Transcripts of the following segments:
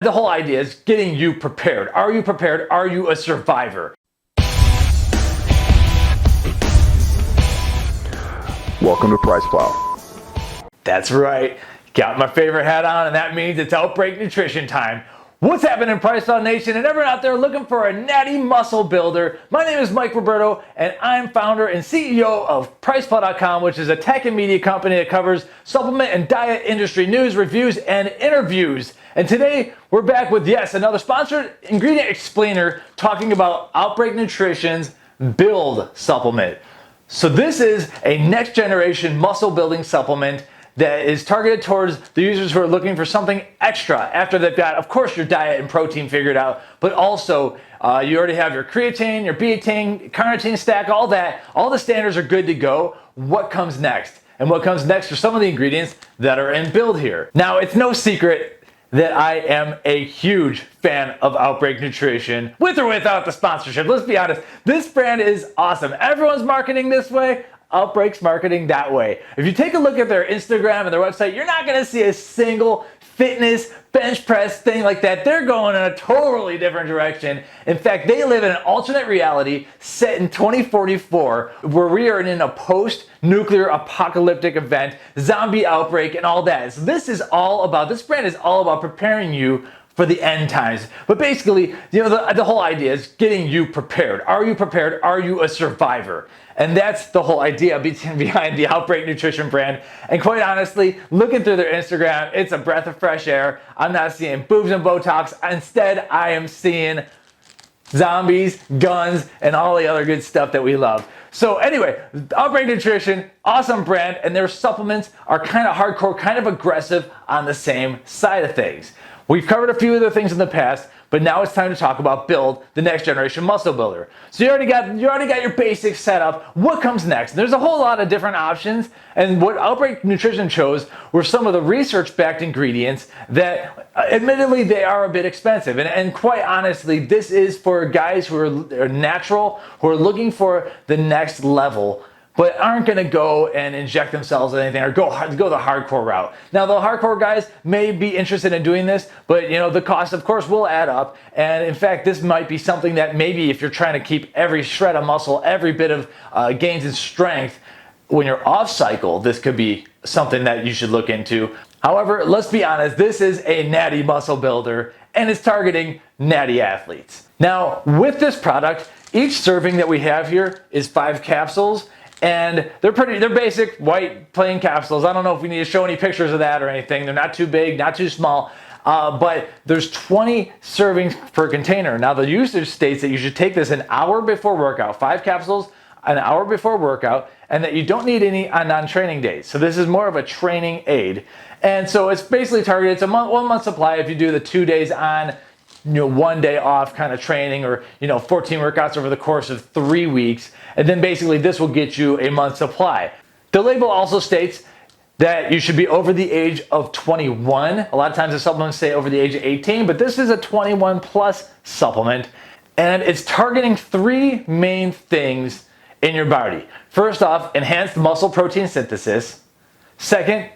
The whole idea is getting you prepared. Are you prepared? Are you a survivor? Welcome to PricePlow. That's right. Got my favorite hat on, and that means it's Outbreak Nutrition time. What's happening, PricePlow Nation, and everyone out there looking for a natty muscle builder? My name is Mike Roberto, and I'm founder and CEO of PricePlow.com, which is a tech and media company that covers supplement and diet industry news, reviews, and interviews. And today, we're back with, yes, another sponsored ingredient explainer talking about Outbreak Nutrition's Build supplement. So this is a next generation muscle building supplement that is targeted towards the users who are looking for something extra after they've got, of course, your diet and protein figured out, but also you already have your creatine, your betaine, carnitine stack, all that. All the standards are good to go. What comes next? And what comes next are some of the ingredients that are in Build here. Now, it's no secret that I am a huge fan of Outbreak Nutrition, with or without the sponsorship. Let's be honest, this brand is awesome. Everyone's marketing this way. Outbreak's marketing that way. If you take a look at their Instagram and their website, you're not gonna see a single fitness bench press thing like that. They're going in a totally different direction. In fact, they live in an alternate reality set in 2044, where we are in a post-nuclear apocalyptic event, zombie outbreak, and all that. So this brand is all about preparing you for the end times. But basically, the whole idea is getting you prepared. Are you prepared? Are you a survivor? And that's the whole idea behind the Outbreak Nutrition brand. And quite honestly, looking through their Instagram, it's a breath of fresh air. I'm not seeing boobs and Botox. Instead, I am seeing zombies, guns, and all the other good stuff that we love. So anyway, Outbreak Nutrition, awesome brand, and their supplements are kind of hardcore, kind of aggressive on the same side of things. We've covered a few other things in the past, but now it's time to talk about Build, the next generation muscle builder. So you already got your basics set up. What comes next? There's a whole lot of different options, and what Outbreak Nutrition chose were some of the research-backed ingredients that, admittedly, they are a bit expensive. And quite honestly, this is for guys who are natural, who are looking for the next level, but aren't going to go and inject themselves with anything or go the hardcore route. Now, the hardcore guys may be interested in doing this, but the cost, of course, will add up. And in fact, this might be something that maybe if you're trying to keep every shred of muscle, every bit of gains in strength, when you're off cycle, this could be something that you should look into. However, let's be honest, this is a natty muscle builder, and it's targeting natty athletes. Now, with this product, each serving that we have here is 5 capsules. And they're basic white plain capsules. I don't know if we need to show any pictures of that or anything. They're not too big, not too small, but there's 20 servings per container. Now the usage states that you should take this an hour before workout, 5 capsules an hour before workout, and that you don't need any on non-training days. So this is more of a training aid. And so it's basically targeted, it's a 1 month supply if you do the 2 days on, 1 day off kind of training, or 14 workouts over the course of 3 weeks, and then basically this will get you a month's supply. The label also states that you should be over the age of 21. A lot of times the supplements say over the age of 18, but this is a 21 plus supplement, and it's targeting 3 main things in your body. First off, enhanced muscle protein synthesis. Second,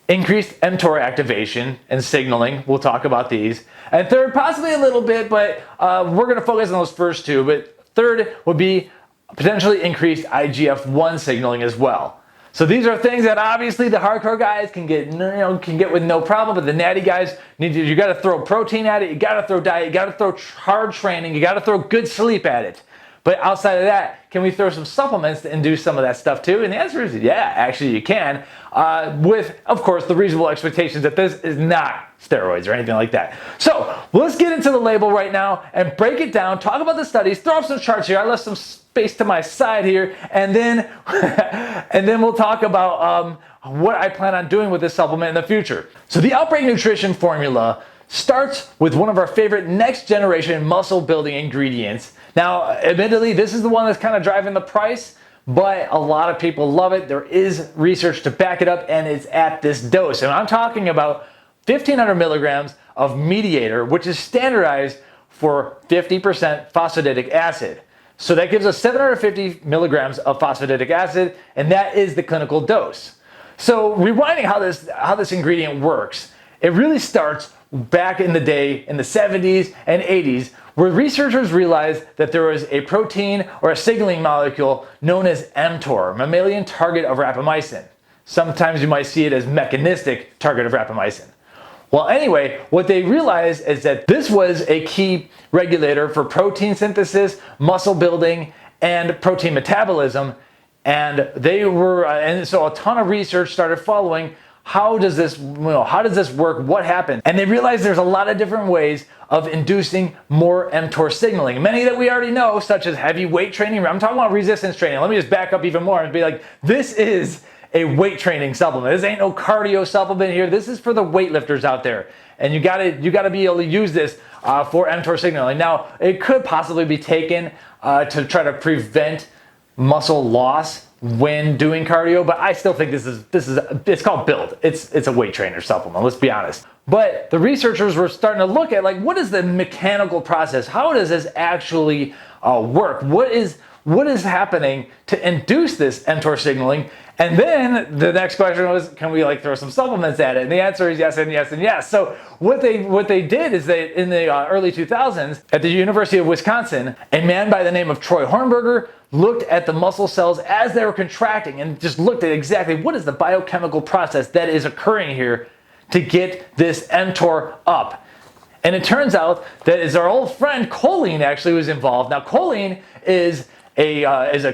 increased mTOR activation and signaling. We'll talk about these. And third, possibly a little bit, but we're going to focus on those first 2. But third would be potentially increased IGF-1 signaling as well. So these are things that obviously the hardcore guys can get with no problem, but the natty guys you got to throw protein at it, you got to throw diet, you got to throw hard training, you got to throw good sleep at it. But outside of that, can we throw some supplements and do some of that stuff too? And the answer is yeah, actually you can, with, of course, the reasonable expectations that this is not steroids or anything like that. So let's get into the label right now and break it down, talk about the studies, throw up some charts here. I left some space to my side here, and then we'll talk about what I plan on doing with this supplement in the future. So the Outbreak Nutrition formula starts with one of our favorite next generation muscle building ingredients. Now, admittedly, this is the one that's kind of driving the price, but a lot of people love it. There is research to back it up, and it's at this dose. And I'm talking about 1,500 milligrams of Mediator, which is standardized for 50% phosphatidic acid. So that gives us 750 milligrams of phosphatidic acid, and that is the clinical dose. So rewinding how this ingredient works, it really starts back in the day in the 70s and 80s, where researchers realized that there was a protein or a signaling molecule known as mTOR, mammalian target of rapamycin. Sometimes you might see it as mechanistic target of rapamycin. Well, anyway, what they realized is that this was a key regulator for protein synthesis, muscle building, and protein metabolism. And so a ton of research started following. How does this work? What happened? And they realized there's a lot of different ways of inducing more mTOR signaling. Many that we already know, such as heavy weight training. I'm talking about resistance training. Let me just back up even more and be like, this is a weight training supplement. This ain't no cardio supplement here. This is for the weightlifters out there. And you gotta be able to use this for mTOR signaling. Now, it could possibly be taken to try to prevent muscle loss when doing cardio, but I still think it's called Build. It's a weight trainer supplement, let's be honest. But the researchers were starting to look at, like, what is the mechanical process? How does this actually work? What is happening to induce this mTOR signaling? And then the next question was, can we throw some supplements at it? And the answer is yes and yes and yes. So what they did is that in the early 2000s at the University of Wisconsin, a man by the name of Troy Hornberger looked at the muscle cells as they were contracting and just looked at exactly what is the biochemical process that is occurring here to get this mTOR up. And it turns out that it's our old friend choline actually was involved. Now, choline is a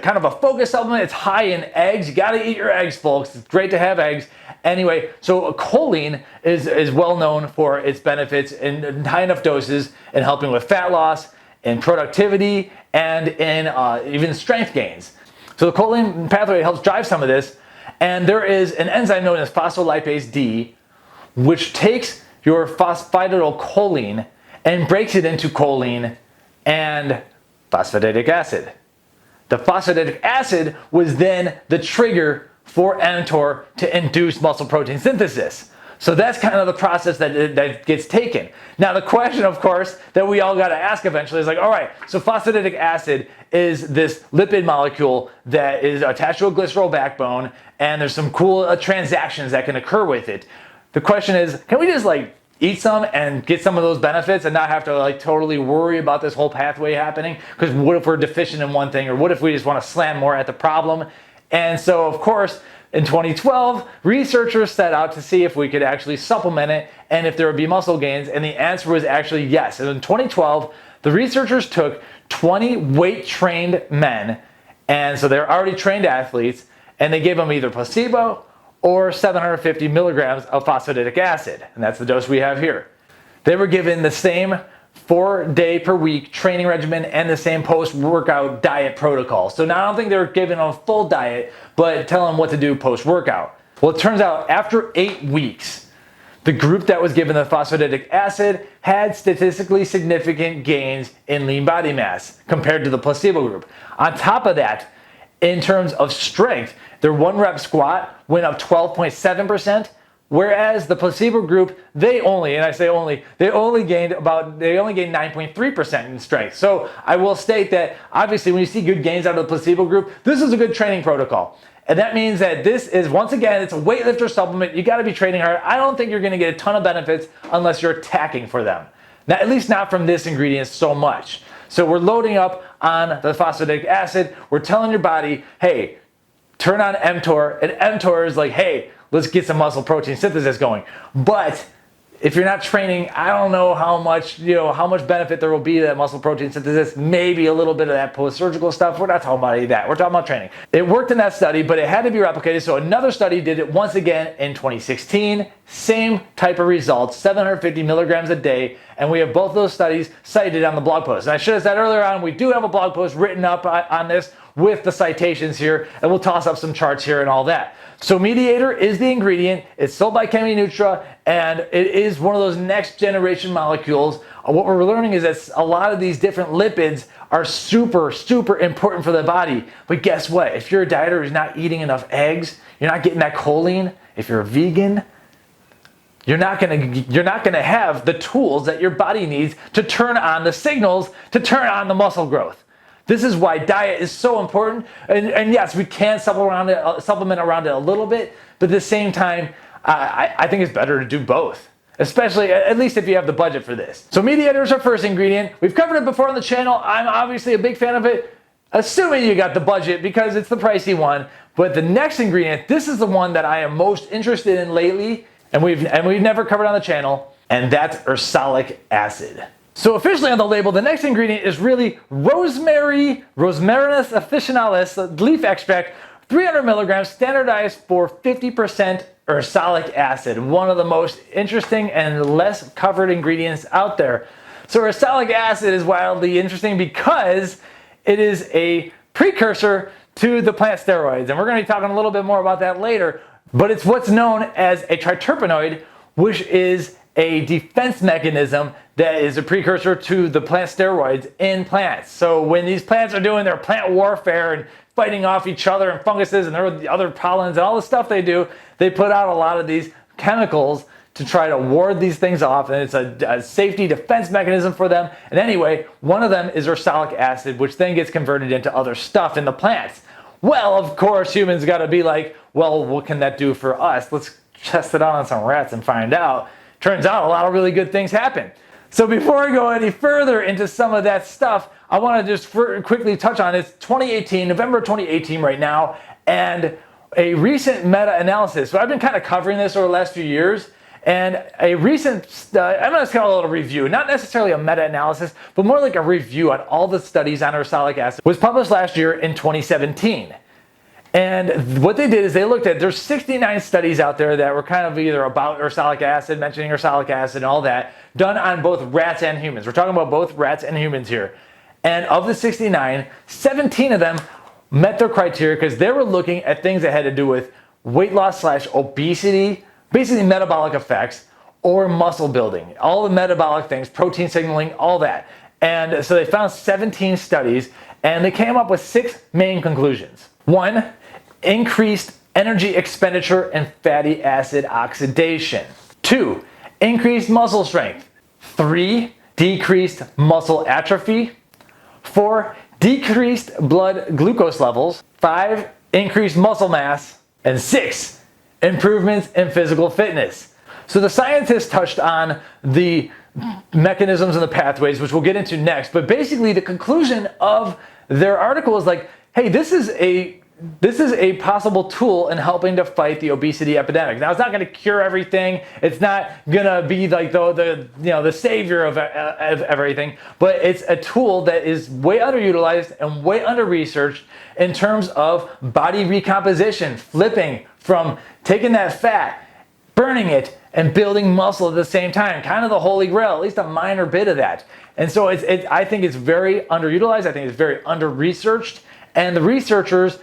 kind of a focus supplement. It's high in eggs. You got to eat your eggs, folks. It's great to have eggs. Anyway, so choline is well known for its benefits in high enough doses in helping with fat loss, in productivity, and in even strength gains. So the choline pathway helps drive some of this. And there is an enzyme known as phospholipase D, which takes your phosphatidylcholine and breaks it into choline and phosphatidic acid. The phosphatidic acid was then the trigger for mTOR to induce muscle protein synthesis. So that's kind of the process that gets taken. Now the question, of course, that we all got to ask eventually is like, all right, so phosphatidic acid is this lipid molecule that is attached to a glycerol backbone, and there's some cool transactions that can occur with it. The question is, can we just eat some and get some of those benefits and not have to totally worry about this whole pathway happening? Because what if we're deficient in one thing, or what if we just want to slam more at the problem? And so, of course, in 2012, researchers set out to see if we could actually supplement it and if there would be muscle gains, and the answer was actually yes. And in 2012, the researchers took 20 weight-trained men, and so they're already trained athletes, and they gave them either placebo or 750 milligrams of phosphatidic acid, and that's the dose we have here. They were given the same 4-day per week training regimen and the same post-workout diet protocol. So now I don't think they were given a full diet, but tell them what to do post-workout. Well, it turns out after 8 weeks, the group that was given the phosphatidic acid had statistically significant gains in lean body mass compared to the placebo group. On top of that, in terms of strength, their 1-rep squat went up 12.7%, whereas the placebo group, they only gained 9.3% in strength. So I will state that obviously when you see good gains out of the placebo group, this is a good training protocol. And that means that this is, once again, it's a weightlifter supplement. You got to be training hard. I don't think you're going to get a ton of benefits unless you're attacking for them. Now, at least not from this ingredient so much. So we're loading up on the phosphatidic acid. We're telling your body, hey, turn on mTOR, and mTOR is like, hey, let's get some muscle protein synthesis going. But if you're not training, I don't know how much benefit there will be to that muscle protein synthesis. Maybe a little bit of that post-surgical stuff. We're not talking about any of that. We're talking about training. It worked in that study, but it had to be replicated. So another study did it once again in 2016. Same type of results, 750 milligrams a day. And we have both those studies cited on the blog post. And I should have said earlier on, we do have a blog post written up on this with the citations here, and we'll toss up some charts here and all that. So Mediator is the ingredient. It's sold by ChemiNutra, and it is one of those next generation molecules. What we're learning is that a lot of these different lipids are super, super important for the body. But guess what? If you're a dieter who's not eating enough eggs, you're not getting that choline. If you're a vegan, you're not gonna have the tools that your body needs to turn on the signals, to turn on the muscle growth. This is why diet is so important. And yes, we can supplement around it a little bit, but at the same time, I think it's better to do both. especially at least if you have the budget for this. So Mediator is our first ingredient. We've covered it before on the channel. I'm obviously a big fan of it, assuming you got the budget because it's the pricey one. But the next ingredient, this is the one that I am most interested in lately, and we've never covered on the channel, and that's Ursolic Acid. So officially on the label, the next ingredient is really rosemary, Rosmarinus officinalis leaf extract, 300 milligrams, standardized for 50% Ursolic acid, one of the most interesting and less covered ingredients out there. So Ursolic acid is wildly interesting because it is a precursor to the plant steroids, and we're going to be talking a little bit more about that later, but it's what's known as a triterpenoid, which is a defense mechanism that is a precursor to the plant steroids in plants. So when these plants are doing their plant warfare and fighting off each other and funguses and the other pollens and all the stuff they do, they put out a lot of these chemicals to try to ward these things off, and it's a safety defense mechanism for them. And anyway, one of them is ursolic acid, which then gets converted into other stuff in the plants. Well, of course, humans got to be like, well, what can that do for us? Let's test it out on some rats and find out. Turns out a lot of really good things happen. So before I go any further into some of that stuff, I want to just quickly touch on it's 2018, November 2018 right now, and a recent meta-analysis. So I've been kind of covering this over the last few years, and a recent, I'm going to call it a review, not necessarily a meta-analysis, but more like a review on all the studies on ursolic acid, was published last year in 2017. And what they did is they looked at, there's 69 studies out there that were kind of either about ursolic acid, mentioning ursolic acid and all that, done on both rats and humans. We're talking about both rats and humans here. And of the 69, 17 of them met their criteria because they were looking at things that had to do with weight loss / obesity, basically metabolic effects, or muscle building. All the metabolic things, protein signaling, all that. And so they found 17 studies, and they came up with 6 main conclusions. 1, increased energy expenditure and fatty acid oxidation. 2, increased muscle strength. 3, decreased muscle atrophy. 4, decreased blood glucose levels. 5, increased muscle mass. And 6, improvements in physical fitness. So the scientists touched on the mechanisms and the pathways, which we'll get into next, but basically the conclusion of their article is like, hey, this is a possible tool in helping to fight the obesity epidemic. Now, it's not going to cure everything. It's not going to be like the savior of everything, but it's a tool that is way underutilized and way under-researched in terms of body recomposition, flipping from taking that fat, burning it, and building muscle at the same time. Kind of the holy grail, at least a minor bit of that. And so I think it's very underutilized. I think it's very under-researched. And the researchers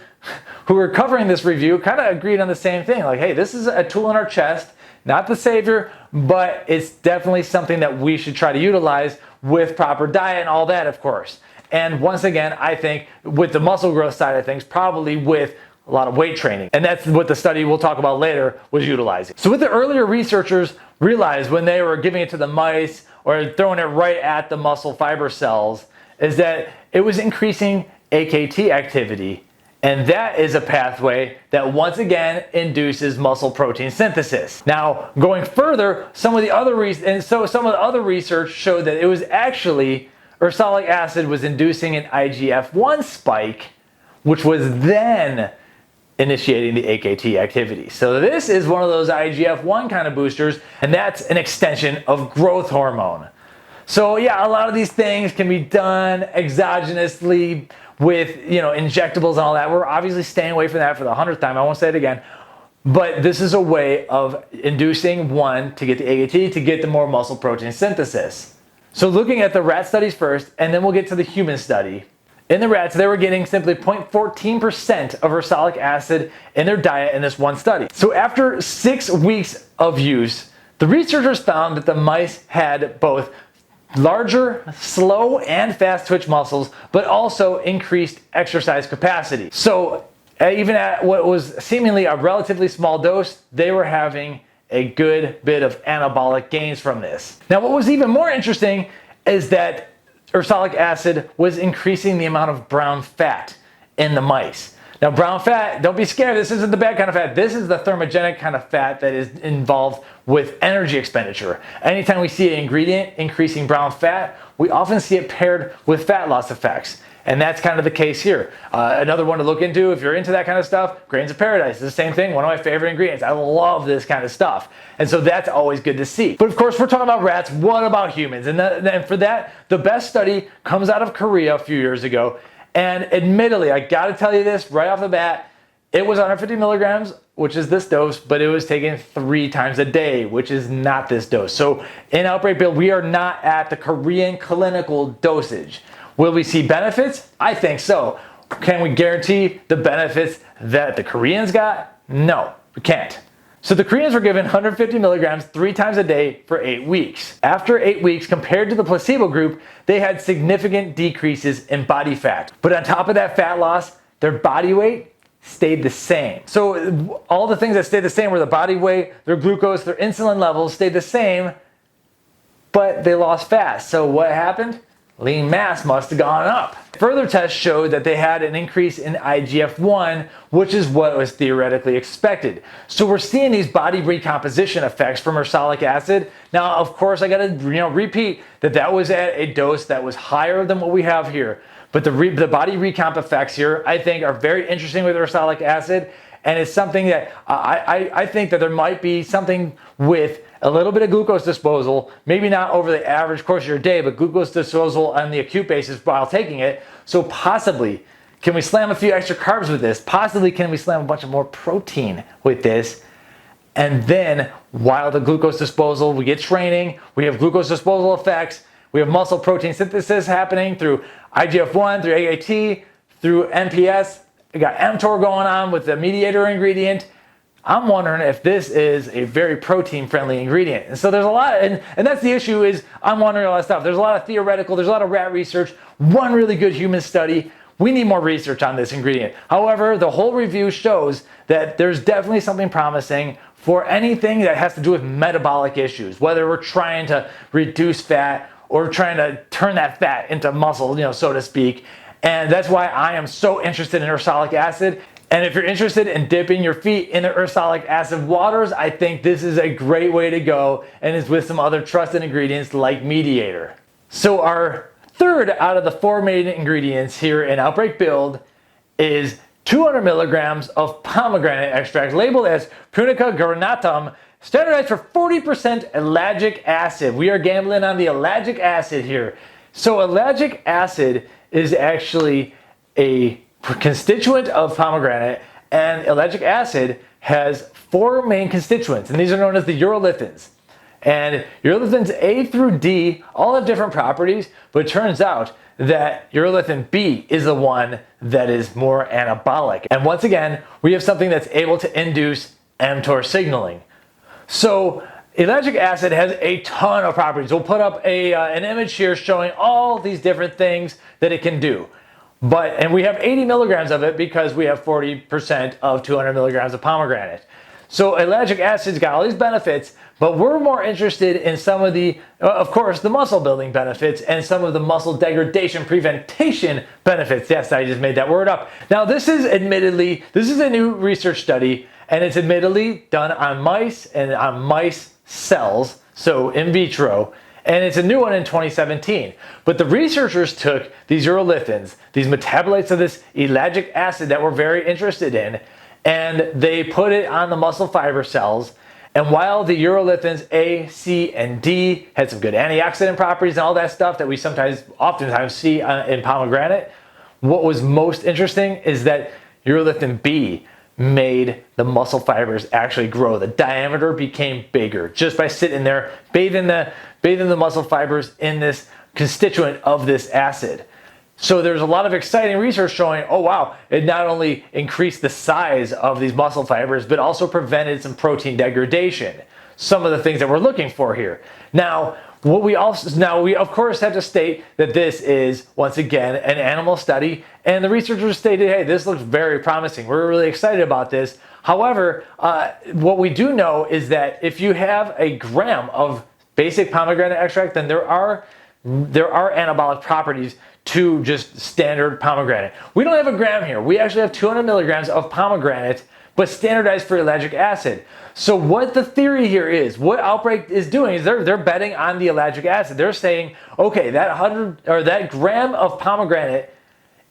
who were covering this review kind of agreed on the same thing. Like, hey, this is a tool in our chest, not the savior, but it's definitely something that we should try to utilize with proper diet and all that, of course. And once again, I think with the muscle growth side of things, probably with a lot of weight training. And that's what the study we'll talk about later was utilizing. So what the earlier researchers realized when they were giving it to the mice or throwing it right at the muscle fiber cells is that it was increasing AKT activity. And that is a pathway that once again induces muscle protein synthesis. Now, going further, some of the other research showed that it was actually ursolic acid was inducing an IGF-1 spike, which was then initiating the AKT activity. So this is one of those IGF-1 kind of boosters, and that's an extension of growth hormone. So yeah, a lot of these things can be done exogenously with, injectables and all that. We're obviously staying away from that for the 100th time. I won't say it again. But this is a way of inducing one to get the AKT to get the more muscle protein synthesis. So looking at the rat studies first, and then we'll get to the human study. In the rats, they were getting simply 0.14% of ursolic acid in their diet in this one study. So after 6 weeks of use, the researchers found that the mice had both larger, slow, and fast twitch muscles, but also increased exercise capacity. So even at what was seemingly a relatively small dose, they were having a good bit of anabolic gains from this. Now, what was even more interesting is that ursolic acid was increasing the amount of brown fat in the mice. Now, brown fat, don't be scared. This isn't the bad kind of fat. This is the thermogenic kind of fat that is involved with energy expenditure. Anytime we see an ingredient increasing brown fat, we often see it paired with fat loss effects. And that's kind of the case here. Another one to look into if you're into that kind of stuff, grains of paradise. It's the same thing, one of my favorite ingredients. I love this kind of stuff. And so that's always good to see. But of course, we're talking about rats. What about humans? And for that, the best study comes out of Korea a few years ago. And admittedly, I gotta tell you this right off the bat, it was 150 milligrams, which is this dose, but it was taken 3 times a day, which is not this dose. So in Outbreak Build, we are not at the Korean clinical dosage. Will we see benefits? I think so. Can we guarantee the benefits that the Koreans got? No, we can't. So the Koreans were given 150 milligrams 3 times a day for 8 weeks. After 8 weeks, compared to the placebo group, they had significant decreases in body fat. But on top of that fat loss, their body weight stayed the same. So all the things that stayed the same were the body weight, their glucose, their insulin levels stayed the same, but they lost fat. So what happened? Lean mass must have gone up. Further tests showed that they had an increase in IGF-1, which is what was theoretically expected. So we're seeing these body recomposition effects from ursolic acid. Now, of course, I gotta repeat that was at a dose that was higher than what we have here. But the body recomp effects here, I think, are very interesting with ursolic acid. And it's something that I think that there might be something with a little bit of glucose disposal, maybe not over the average course of your day, but glucose disposal on the acute basis while taking it. So possibly, can we slam a few extra carbs with this? Possibly, can we slam a bunch of more protein with this? And then, while the glucose disposal, we get training, we have glucose disposal effects, we have muscle protein synthesis happening through IGF-1, through AAT, through NPS. We got mTOR going on with the Mediator ingredient. I'm wondering if this is a very protein-friendly ingredient. And so there's a lot, and that's the issue is I'm wondering a lot of stuff. There's a lot of theoretical, there's a lot of rat research, one really good human study. We need more research on this ingredient. However, the whole review shows that there's definitely something promising for anything that has to do with metabolic issues, whether we're trying to reduce fat or trying to turn that fat into muscle, so to speak. And that's why I am so interested in ursolic acid. And if you're interested in dipping your feet in the ursolic acid waters, I think this is a great way to go, and it's with some other trusted ingredients like Mediator. So our third out of the 4 main ingredients here in Outbreak Build is 200 milligrams of pomegranate extract labeled as Punica granatum, standardized for 40% ellagic acid. We are gambling on the ellagic acid here. So ellagic acid is actually a constituent of pomegranate, and ellagic acid has 4 main constituents, and these are known as the urolithins. And urolithins A through D all have different properties, but it turns out that urolithin B is the one that is more anabolic. And once again, we have something that's able to induce mTOR signaling. So ellagic acid has a ton of properties. We'll put up an image here showing all these different things that it can do. And we have 80 milligrams of it because we have 40% of 200 milligrams of pomegranate. So ellagic acid's got all these benefits, but we're more interested in some of the, of course, the muscle building benefits and some of the muscle degradation prevention benefits. Yes, I just made that word up. Now this is a new research study, and it's admittedly done on mice and on mice cells, so in vitro. And it's a new one in 2017. But the researchers took these urolithins, these metabolites of this ellagic acid that we're very interested in, and they put it on the muscle fiber cells. And while the urolithins A, C, and D had some good antioxidant properties and all that stuff that we oftentimes see in pomegranate, what was most interesting is that urolithin B made the muscle fibers actually grow. The diameter became bigger just by sitting there, bathing the muscle fibers in this constituent of this acid. So there's a lot of exciting research showing, oh wow, it not only increased the size of these muscle fibers, but also prevented some protein degradation. Some of the things that we're looking for here. Now, we of course have to state that this is, once again, an animal study, and the researchers stated, hey, this looks very promising. We're really excited about this. However, what we do know is that if you have a gram of basic pomegranate extract, then there are there are anabolic properties to just standard pomegranate. We don't have a gram here. We actually have 200 milligrams of pomegranate, but standardized for ellagic acid. So what the theory here is, what Outbreak is doing is they're betting on the ellagic acid. They're saying, okay, that gram of pomegranate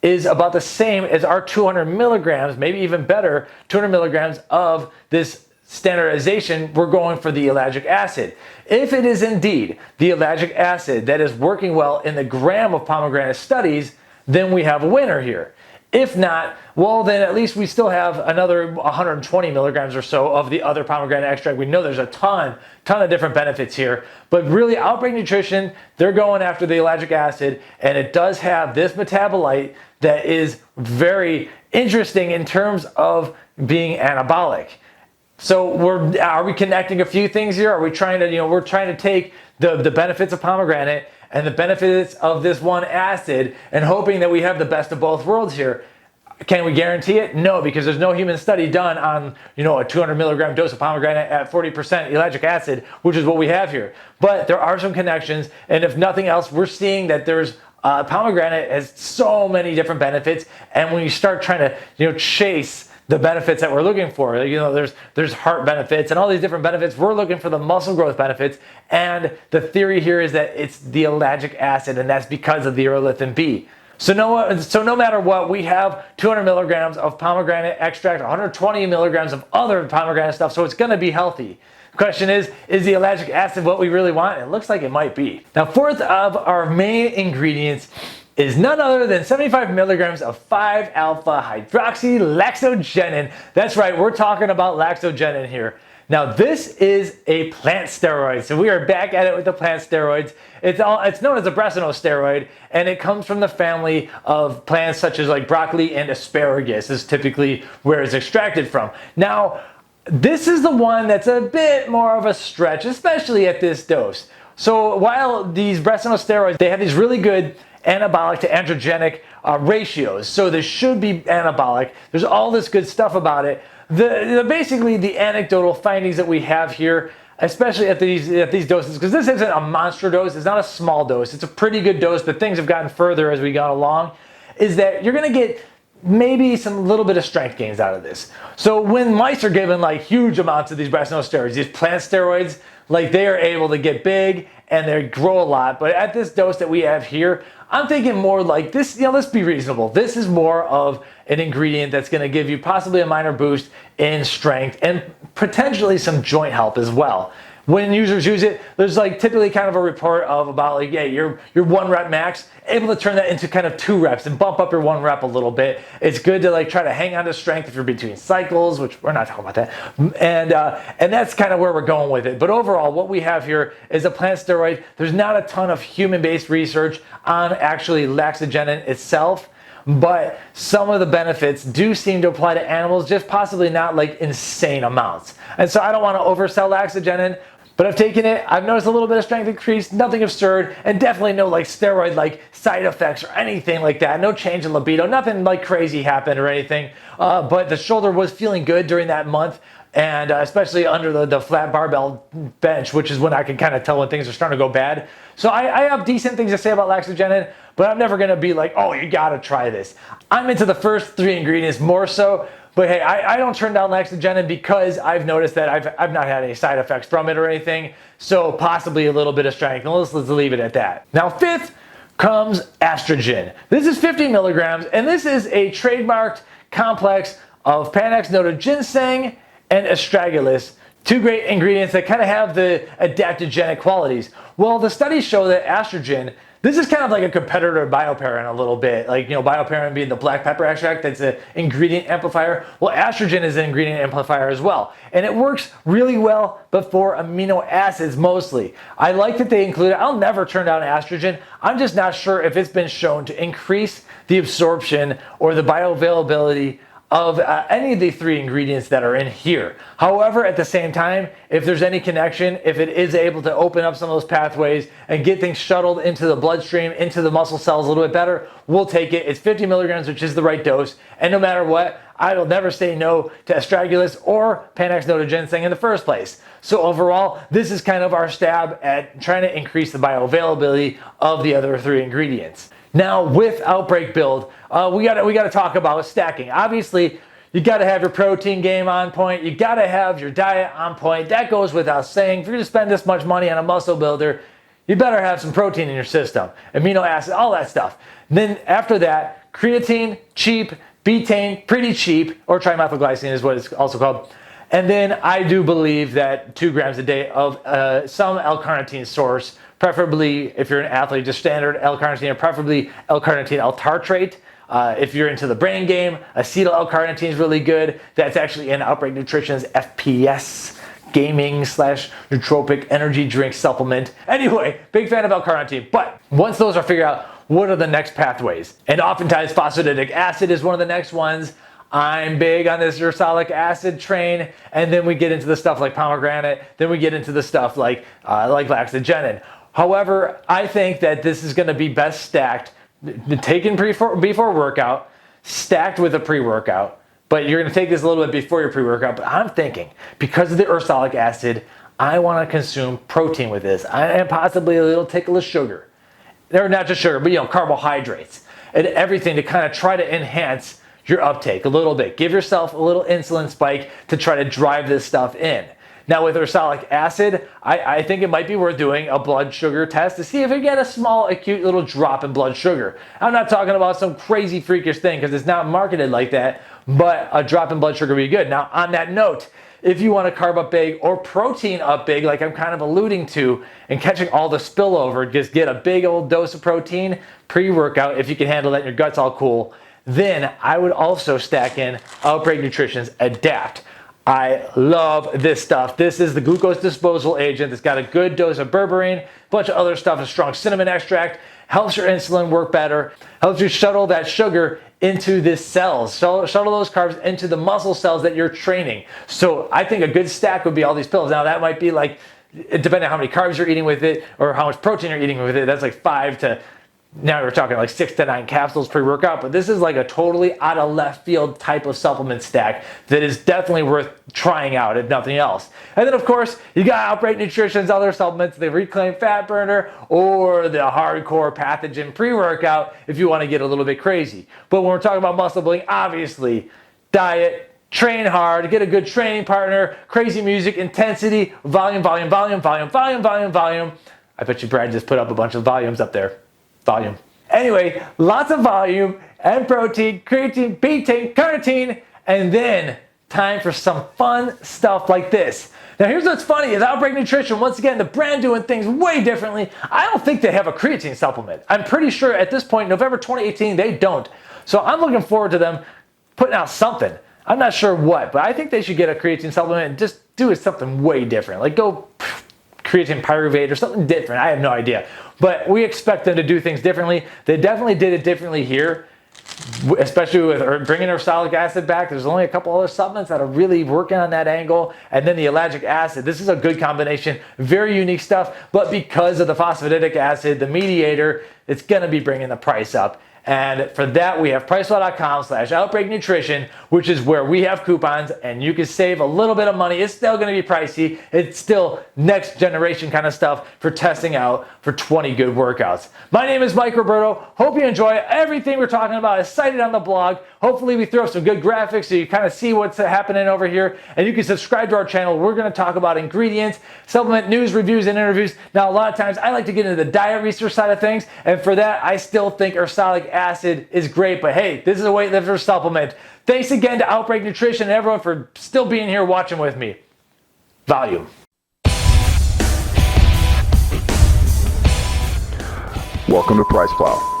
is about the same as our 200 milligrams, maybe even better, 200 milligrams of this standardization. We're going for the ellagic acid. If it is indeed the ellagic acid that is working well in the gram of pomegranate studies, then we have a winner here. If not, well, then at least we still have another 120 milligrams or so of the other pomegranate extract. We know there's a ton of different benefits here, but really Outbreak Nutrition, they're going after the ellagic acid, and it does have this metabolite that is very interesting in terms of being anabolic. So are we connecting a few things here? Are we trying to, we're trying to take the benefits of pomegranate and the benefits of this one acid and hoping that we have the best of both worlds here. Can we guarantee it? No, because there's no human study done on, a 200 milligram dose of pomegranate at 40% ellagic acid, which is what we have here. But there are some connections, and if nothing else, we're seeing that there's pomegranate has so many different benefits, and when you start trying to, chase the benefits that we're looking for, there's heart benefits and all these different benefits. We're looking for the muscle growth benefits, and the theory here is that it's the ellagic acid, and that's because of the urolithin B. So no matter what, we have 200 milligrams of pomegranate extract, 120 milligrams of other pomegranate stuff, so it's going to be healthy. The question is the ellagic acid what we really want? It looks like it might be. Now, fourth of our main ingredients is none other than 75 milligrams of 5-alpha hydroxylaxogenin. That's right, we're talking about laxogenin here. Now, this is a plant steroid, so we are back at it with the plant steroids. It's known as a steroid, and it comes from the family of plants such as like broccoli and asparagus is typically where it's extracted from. Now, this is the one that's a bit more of a stretch, especially at this dose. So while these steroids, they have these really good anabolic to androgenic ratios, so this should be anabolic. There's all this good stuff about it. Basically the anecdotal findings that we have here, especially at these doses, because this isn't a monster dose, it's not a small dose, it's a pretty good dose, but things have gotten further as we got along, is that you're going to get maybe some little bit of strength gains out of this. So when mice are given like huge amounts of these steroids, these plant steroids, like they are able to get big and they grow a lot. But at this dose that we have here, I'm thinking more like this, let's be reasonable. This is more of an ingredient that's going to give you possibly a minor boost in strength and potentially some joint help as well. When users use it, there's like typically kind of a report of about like, yeah, your 1 rep max, able to turn that into kind of 2 reps and bump up your 1 rep a little bit. It's good to like try to hang on to strength if you're between cycles, which we're not talking about that. And that's kind of where we're going with it. But overall, what we have here is a plant steroid. There's not a ton of human-based research on actually laxogenin itself, but some of the benefits do seem to apply to animals, just possibly not like insane amounts. And so I don't want to oversell laxogenin, but I've taken it, I've noticed a little bit of strength increase, nothing absurd, and definitely no like steroid like side effects or anything like that. No change in libido, nothing like crazy happened or anything. But the shoulder was feeling good during that month, and especially under the flat barbell bench, which is when I can kind of tell when things are starting to go bad. So I have decent things to say about laxogenin, but I'm never going to be like, oh, you got to try this. I'm into the first 3 ingredients more so. But hey, I don't turn down laxogenin because I've noticed that I've not had any side effects from it or anything. So possibly a little bit of strength. And let's leave it at that. Now, 5th comes AstraGin. This is 50 milligrams, and this is a trademarked complex of Panax, Notoginseng, and Astragalus. 2 great ingredients that kind of have the adaptogenic qualities. Well, the studies show that AstraGin, this is kind of like a competitor to bioperine a little bit. Like, bioperine being the black pepper extract, that's an ingredient amplifier. Well, AstraGin is an ingredient amplifier as well. And it works really well, but for amino acids mostly. I like that they include it. I'll never turn down AstraGin. I'm just not sure if it's been shown to increase the absorption or the bioavailability of any of the 3 ingredients that are in here. However, at the same time, if there's any connection, if it is able to open up some of those pathways and get things shuttled into the bloodstream, into the muscle cells a little bit better, we'll take it. It's 50 milligrams, which is the right dose. And no matter what, I will never say no to Astragalus or Panax Notoginseng in the first place. So overall, this is kind of our stab at trying to increase the bioavailability of the other three ingredients. Now with Outbreak build, we gotta talk about stacking. Obviously, you gotta have your protein game on point. You gotta have your diet on point. That goes without saying. If you're gonna spend this much money on a muscle builder, you better have some protein in your system, amino acid, all that stuff. And then after that, creatine, cheap, betaine, pretty cheap, or trimethylglycine is what it's also called. And then I do believe that 2 grams a day of some L-carnitine source, preferably if you're an athlete, just standard L-carnitine, or preferably L-carnitine L-tartrate. If you're into the brain game, acetyl L-carnitine is really good. That's actually in Outbreak Nutrition's FPS gaming / nootropic energy drink supplement. Anyway, big fan of L-carnitine. But once those are figured out, what are the next pathways? And oftentimes phosphatidic acid is one of the next ones. I'm big on this Ursolic Acid train, and then we get into the stuff like Pomegranate, then we get into the stuff like Laxogenin. However, I think that this is gonna be best stacked, taken before workout, stacked with a pre-workout, but you're gonna take this a little bit before your pre-workout. But I'm thinking, because of the Ursolic Acid, I wanna consume protein with this, and possibly a little tickle of sugar. Or not just sugar, but carbohydrates and everything to kind of try to enhance your uptake a little bit. Give yourself a little insulin spike to try to drive this stuff in. Now with Ursolic Acid, I think it might be worth doing a blood sugar test to see if you get a small acute little drop in blood sugar. I'm not talking about some crazy freakish thing because it's not marketed like that, but a drop in blood sugar would be good. Now on that note, if you want to carb up big or protein up big, like I'm kind of alluding to, and catching all the spillover, just get a big old dose of protein pre-workout if you can handle that and your gut's all cool. Then I would also stack in Outbreak Nutrition's Adapt. I love this stuff. This is the glucose disposal agent. It's got a good dose of berberine, a bunch of other stuff, a strong cinnamon extract, helps your insulin work better, helps you shuttle that sugar into the cells, shuttle those carbs into the muscle cells that you're training. So I think a good stack would be all these pills. Now that might be like, depending on how many carbs you're eating with it or how much protein you're eating with it, that's like 5 to, now we're talking like 6 to 9 capsules pre-workout, but this is like a totally out of left field type of supplement stack that is definitely worth trying out if nothing else. And then of course, you got Outbreak Nutrition's other supplements, the Reclaim Fat Burner or the Hardcore Pathogen pre-workout if you want to get a little bit crazy. But when we're talking about muscle building, obviously, diet, train hard, get a good training partner, crazy music, intensity, volume. I bet you Brad just put up a bunch of volumes up there. Volume. Anyway, lots of volume and protein, creatine, betaine, carnitine, and then time for some fun stuff like this. Now here's what's funny is Outbreak Nutrition, once again, the brand doing things way differently. I don't think they have a creatine supplement. I'm pretty sure at this point, November 2018, they don't. So I'm looking forward to them putting out something. I'm not sure what, but I think they should get a creatine supplement and just do something way different. Like go creatine pyruvate or something different. I have no idea. But we expect them to do things differently. They definitely did it differently here, especially with bringing Ursolic Acid back. There's only a couple other supplements that are really working on that angle. And then the Ellagic acid. This is a good combination. Very unique stuff. But because of the phosphatidic acid, the Mediator, it's going to be bringing the price up. And for that, we have PricePlow.com/Outbreak Nutrition, which is where we have coupons and you can save a little bit of money. It's still going to be pricey. It's still next generation kind of stuff for testing out for 20 good workouts. My name is Mike Roberto. Hope you enjoy everything we're talking about. It's cited on the blog. Hopefully we throw some good graphics so you kind of see what's happening over here. And you can subscribe to our channel. We're going to talk about ingredients, supplement news, reviews, and interviews. Now, a lot of times I like to get into the diet research side of things. And for that, I still think Ursolic Acid is great. But hey, this is a weightlifter supplement. Thanks again to Outbreak Nutrition and everyone for still being here watching with me. Volume. Welcome to PricePlow.